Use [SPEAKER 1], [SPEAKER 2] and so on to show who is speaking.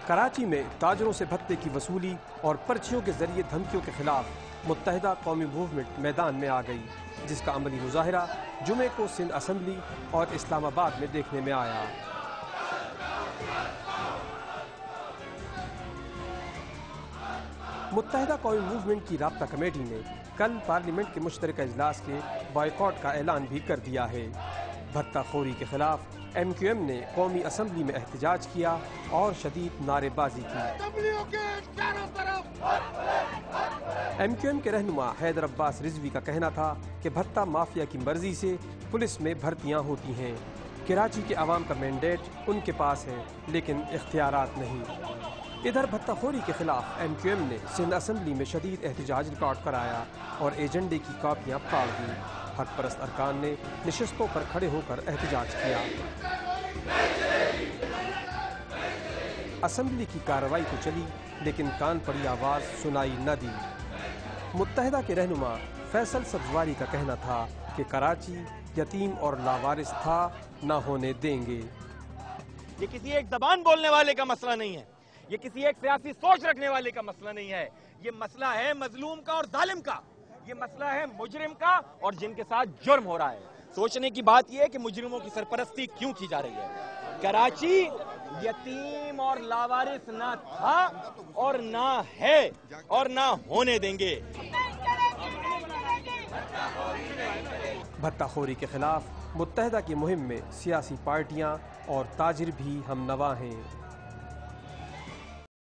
[SPEAKER 1] کراچی میں تاجروں سے بھتے کی وصولی اور پرچیوں کے ذریعے دھمکیوں کے خلاف متحدہ قومی موومنٹ میدان میں آ گئی، جس کا عملی مظاہرہ جمعے کو سندھ اسمبلی اور اسلام آباد میں دیکھنے میں آیا۔ متحدہ قومی موومنٹ کی رابطہ کمیٹی نے کل پارلیمنٹ کے مشترکہ اجلاس کے بائیکاٹ کا اعلان بھی کر دیا ہے۔ بھتہ خوری کے خلاف ایم کیو ایم نے قومی اسمبلی میں احتجاج کیا اور شدید نعرے بازی کی۔ ایم کیو ایم کے رہنما حیدر عباس رضوی کا کہنا تھا کہ بھتہ مافیا کی مرضی سے پولیس میں بھرتیاں ہوتی ہیں۔ کراچی کے عوام کا مینڈیٹ ان کے پاس ہے لیکن اختیارات نہیں۔ ادھر بھتہ خوری کے خلاف ایم کیو ایم نے سندھ اسمبلی میں شدید احتجاج ریکارڈ کرایا اور ایجنڈے کی کاپیاں پھاڑ دیں۔ حق پرست ارکان نے نشستوں پر کھڑے ہو کر احتجاج کیا۔ اسمبلی کی کارروائی تو چلی لیکن کان پڑی آواز سنائی نہ دی۔ متحدہ کے رہنما فیصل سبزواری کا کہنا تھا کہ کراچی یتیم اور لاوارث تھا، نہ ہونے دیں گے۔
[SPEAKER 2] یہ کسی ایک زبان بولنے والے کا مسئلہ نہیں ہے، یہ کسی ایک سیاسی سوچ رکھنے والے کا مسئلہ نہیں ہے، یہ مسئلہ ہے مظلوم کا اور ظالم کا، یہ مسئلہ ہے مجرم کا اور جن کے ساتھ جرم ہو رہا ہے۔ سوچنے کی بات یہ ہے کہ مجرموں کی سرپرستی کیوں کی جا رہی ہے۔ کراچی یتیم اور لاوارث نہ تھا اور نہ ہے اور نہ ہونے دیں گے۔
[SPEAKER 1] بھتہ خوری کے خلاف متحدہ کی مہم میں سیاسی پارٹیاں اور تاجر بھی ہم نوا ہیں۔